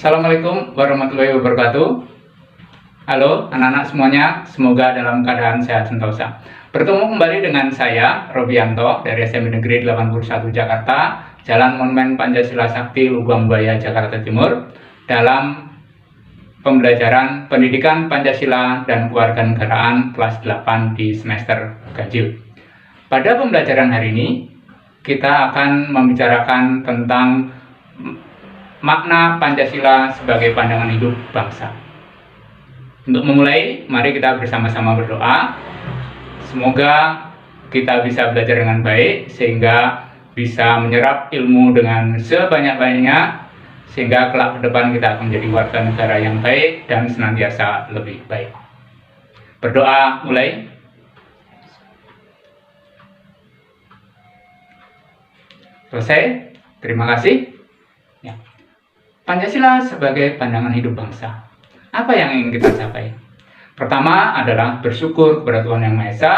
Assalamualaikum warahmatullahi wabarakatuh. Halo anak-anak semuanya, semoga dalam keadaan sehat sentosa. Bertemu kembali dengan saya, Robianto, dari SMP Negeri 81 Jakarta, Jalan Monumen Pancasila Sakti, Lubang Buaya, Jakarta Timur, dalam pembelajaran Pendidikan Pancasila dan Kewarganegaraan kelas 8 di semester ganjil. Pada pembelajaran hari ini, kita akan membicarakan tentang makna Pancasila sebagai pandangan hidup bangsa. Untuk memulai, mari kita bersama-sama berdoa. Semoga kita bisa belajar dengan baik, sehingga bisa menyerap ilmu dengan sebanyak-banyaknya, sehingga kelak ke depan kita akan menjadi warga negara yang baik dan senantiasa lebih baik. Berdoa mulai. Selesai. Terima kasih. Ya. Pancasila sebagai pandangan hidup bangsa. Apa yang ingin kita capai? Pertama adalah bersyukur kepada Tuhan Yang Maha Esa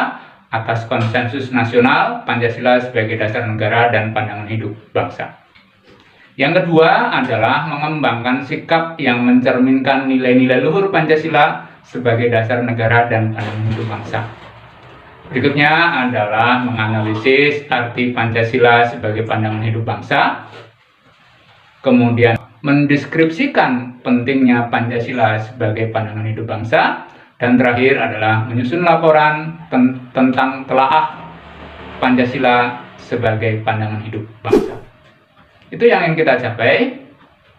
atas konsensus nasional Pancasila sebagai dasar negara dan pandangan hidup bangsa. Yang kedua adalah mengembangkan sikap yang mencerminkan nilai-nilai luhur Pancasila sebagai dasar negara dan pandangan hidup bangsa. Berikutnya adalah menganalisis arti Pancasila sebagai pandangan hidup bangsa. Kemudian mendeskripsikan pentingnya Pancasila sebagai pandangan hidup bangsa, dan terakhir adalah menyusun laporan tentang telaah Pancasila sebagai pandangan hidup bangsa. Itu yang ingin kita capai.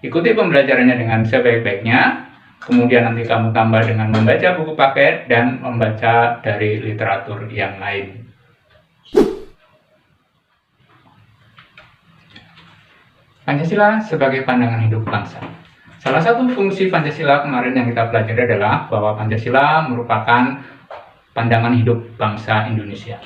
Ikuti pembelajarannya dengan sebaik-baiknya, kemudian nanti kamu tambah dengan membaca buku paket dan membaca dari literatur yang lain. Pancasila sebagai pandangan hidup bangsa. Salah satu fungsi Pancasila kemarin yang kita pelajari adalah bahwa Pancasila merupakan pandangan hidup bangsa Indonesia.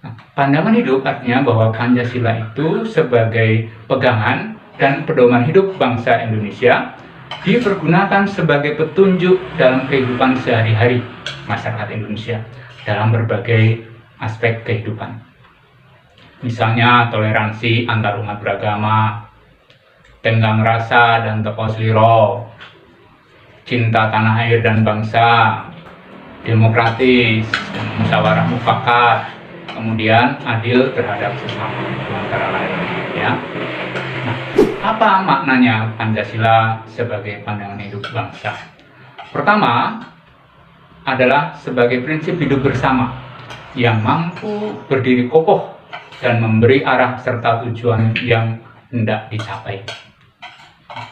Nah, pandangan hidup artinya bahwa Pancasila itu sebagai pegangan dan pedoman hidup bangsa Indonesia dipergunakan sebagai petunjuk dalam kehidupan sehari-hari masyarakat Indonesia dalam berbagai aspek kehidupan. Misalnya toleransi antarumat beragama, tenggang rasa dan teko sliro, cinta tanah air dan bangsa, demokratis, musyawarah mufakat, kemudian adil terhadap sesama, antara lain. Ya. Nah, apa maknanya Pancasila sebagai pandangan hidup bangsa? Pertama adalah sebagai prinsip hidup bersama yang mampu berdiri kokoh dan memberi arah serta tujuan yang hendak dicapai.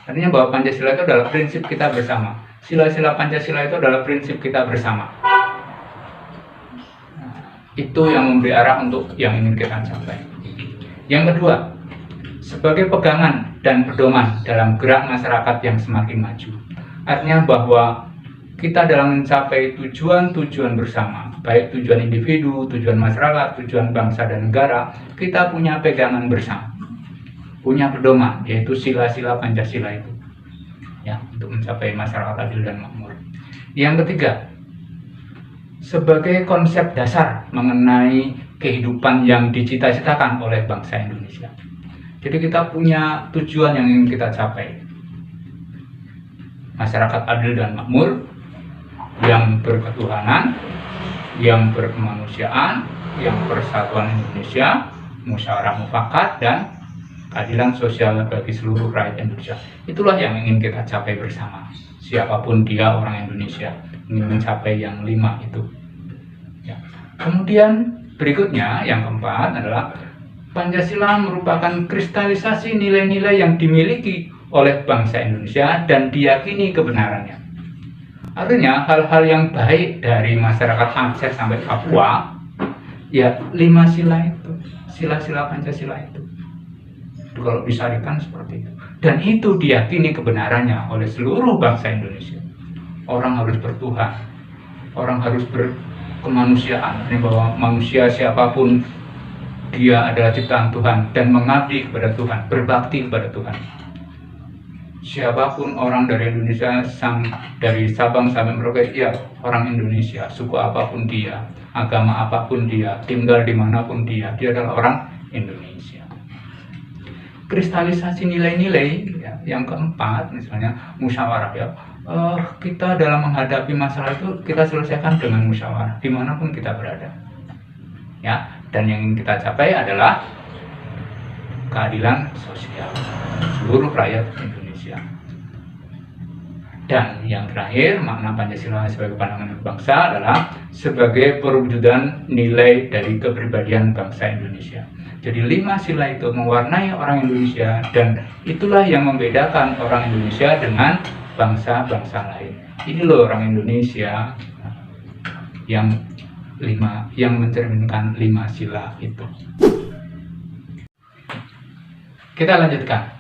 Artinya bahwa Pancasila itu adalah prinsip kita bersama. Sila-sila Pancasila itu adalah prinsip kita bersama. Nah, itu yang memberi arah untuk yang ingin kita capai. Yang kedua, sebagai pegangan dan pedoman dalam gerak masyarakat yang semakin maju. Artinya bahwa kita dalam mencapai tujuan-tujuan bersama, baik tujuan individu, tujuan masyarakat, tujuan bangsa dan negara, kita punya pegangan bersama, punya pedoman, yaitu sila-sila Pancasila itu, ya, untuk mencapai masyarakat adil dan makmur. Yang ketiga, sebagai konsep dasar mengenai kehidupan yang dicita-citakan oleh bangsa Indonesia. Jadi kita punya tujuan yang ingin kita capai, masyarakat adil dan makmur, yang berketuhanan, yang berkemanusiaan, yang persatuan Indonesia, musyawarah mufakat, dan keadilan sosial bagi seluruh rakyat Indonesia. Itulah yang ingin kita capai bersama. Siapapun dia orang Indonesia ingin mencapai yang 5 itu. Ya. Kemudian berikutnya yang keempat adalah Pancasila merupakan kristalisasi nilai-nilai yang dimiliki oleh bangsa Indonesia dan diyakini kebenarannya. Artinya hal-hal yang baik dari masyarakat Aceh sampai Papua, ya 5 sila itu, sila-sila Pancasila itu kalau disarikan seperti itu. Dan itu diyakini kebenarannya oleh seluruh bangsa Indonesia. Orang harus bertuhan, orang harus berkemanusiaan, bahwa manusia siapapun dia adalah ciptaan Tuhan dan mengabdi kepada Tuhan, berbakti kepada Tuhan. Siapapun orang dari Indonesia, dari Sabang sampai Merauke, dia orang Indonesia, suku apapun dia, agama apapun dia, tinggal dimanapun dia adalah orang Indonesia. kristalisasi nilai-nilai ya. Yang keempat misalnya musyawarah ya. Kita dalam menghadapi masalah itu kita selesaikan dengan musyawarah dimanapun kita berada ya, dan yang ingin kita capai adalah keadilan sosial seluruh rakyat Indonesia. Dan yang terakhir, makna Pancasila sebagai pandangan hidup bangsa adalah sebagai perwujudan nilai dari kepribadian bangsa Indonesia. Jadi 5 sila itu mewarnai orang Indonesia, dan itulah yang membedakan orang Indonesia dengan bangsa-bangsa lain. Ini loh orang Indonesia yang mencerminkan 5 sila itu. Kita lanjutkan.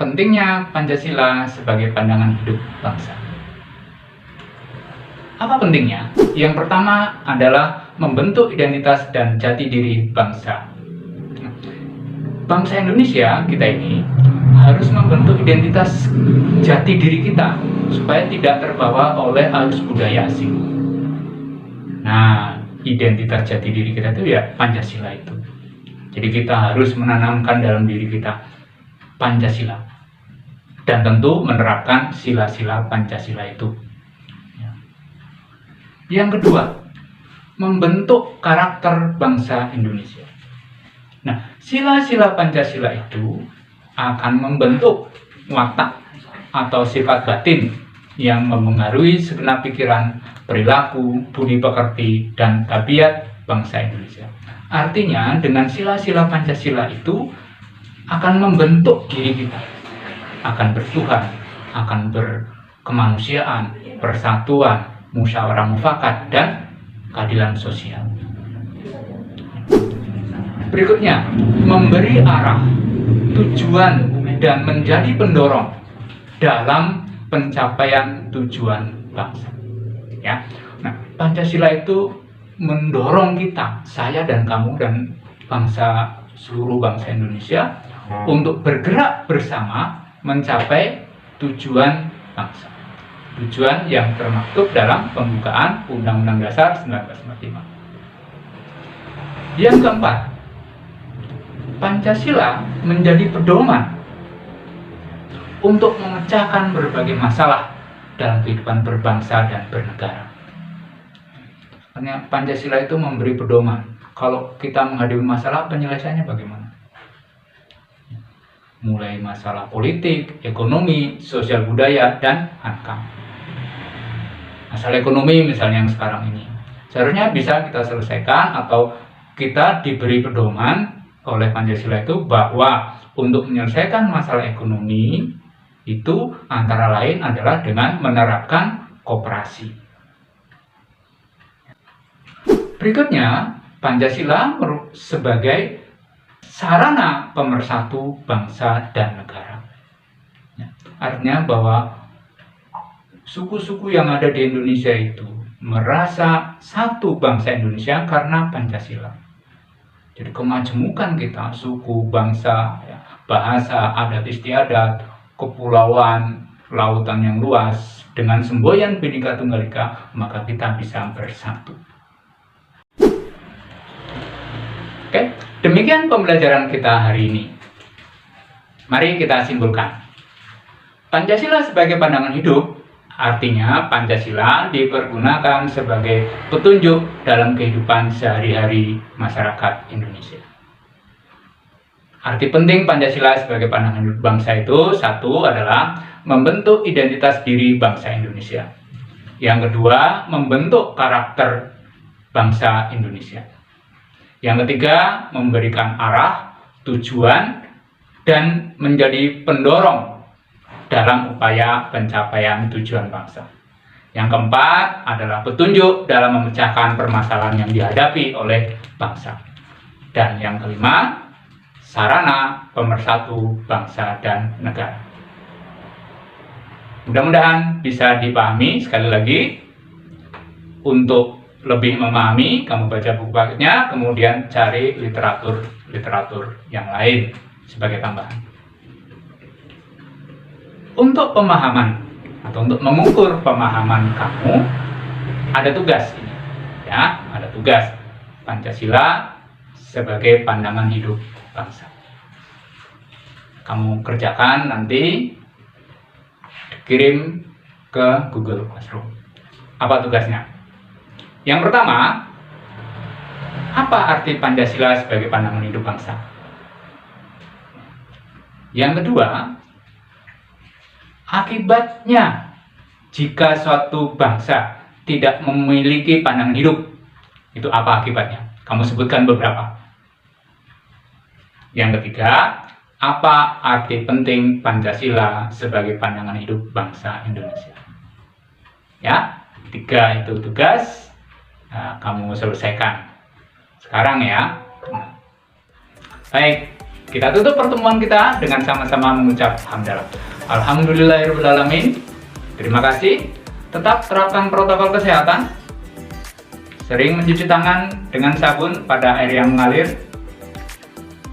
Pentingnya Pancasila sebagai pandangan hidup bangsa. Apa pentingnya? Yang pertama adalah membentuk identitas dan jati diri bangsa. Bangsa Indonesia kita ini harus membentuk identitas jati diri kita supaya tidak terbawa oleh arus budaya asing. Nah, identitas jati diri kita itu ya Pancasila itu. Jadi kita harus menanamkan dalam diri kita Pancasila, dan tentu menerapkan sila-sila Pancasila itu. Yang kedua, membentuk karakter bangsa Indonesia. Nah, sila-sila Pancasila itu akan membentuk watak atau sifat batin yang mempengaruhi segenap pikiran, perilaku, budi pekerti, dan tabiat bangsa Indonesia. Artinya, dengan sila-sila Pancasila itu akan membentuk diri kita, akan bertuhan, akan berkemanusiaan, persatuan, musyawarah mufakat, dan keadilan sosial. Berikutnya, memberi arah, tujuan, dan menjadi pendorong dalam pencapaian tujuan bangsa. Ya, nah, Pancasila itu mendorong kita, saya dan kamu dan seluruh bangsa Indonesia untuk bergerak bersama mencapai tujuan bangsa. Tujuan yang termaktub dalam pembukaan Undang-Undang Dasar 1945. Yang keempat, Pancasila menjadi pedoman untuk memecahkan berbagai masalah dalam kehidupan berbangsa dan bernegara. Karena Pancasila itu memberi pedoman. Kalau kita menghadapi masalah, penyelesaiannya bagaimana? Mulai masalah politik, ekonomi, sosial budaya, dan hankam. Masalah ekonomi misalnya yang sekarang ini, seharusnya bisa kita selesaikan atau kita diberi pedoman oleh Pancasila itu bahwa untuk menyelesaikan masalah ekonomi itu antara lain adalah dengan menerapkan koperasi. Berikutnya, Pancasila sebagai sarana pemersatu bangsa dan negara. Artinya bahwa suku-suku yang ada di Indonesia itu merasa satu bangsa Indonesia karena Pancasila. Jadi kemajemukan kita, suku, bangsa, bahasa, adat istiadat, kepulauan, lautan yang luas, dengan semboyan Bhinneka Tunggal Ika, maka kita bisa bersatu. Oke, demikian pembelajaran kita hari ini. Mari kita simpulkan. Pancasila sebagai pandangan hidup, artinya Pancasila dipergunakan sebagai petunjuk dalam kehidupan sehari-hari masyarakat Indonesia. Arti penting Pancasila sebagai pandangan hidup bangsa itu, satu adalah membentuk identitas diri bangsa Indonesia. Yang kedua, membentuk karakter bangsa Indonesia. Yang ketiga, memberikan arah, tujuan, dan menjadi pendorong dalam upaya pencapaian tujuan bangsa. Yang keempat adalah petunjuk dalam memecahkan permasalahan yang dihadapi oleh bangsa. Dan yang kelima, sarana pemersatu bangsa dan negara. Mudah-mudahan bisa dipahami. Sekali lagi, untuk lebih memahami, kamu baca buku-bukunya, kemudian cari literatur yang lain sebagai tambahan. Untuk pemahaman atau untuk mengukur pemahaman kamu, ada tugas ini, ya, ada tugas Pancasila sebagai pandangan hidup bangsa. Kamu kerjakan, nanti kirim ke Google Classroom. Apa tugasnya? Yang pertama, apa arti Pancasila sebagai pandangan hidup bangsa? Yang kedua, akibatnya jika suatu bangsa tidak memiliki pandangan hidup, itu apa akibatnya? Kamu sebutkan beberapa. Yang ketiga, apa arti penting Pancasila sebagai pandangan hidup bangsa Indonesia? Ya, 3 itu tugas. Nah, kamu selesaikan sekarang ya. Baik, kita tutup pertemuan kita dengan sama-sama mengucap hamdalah. Alhamdulillahirrahmanirrahim. Terima kasih. Tetap terapkan protokol kesehatan. Sering mencuci tangan dengan sabun pada air yang mengalir.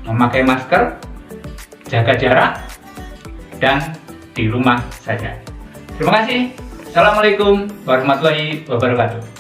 Memakai masker, jaga jarak, dan di rumah saja. Terima kasih. Assalamualaikum warahmatullahi wabarakatuh.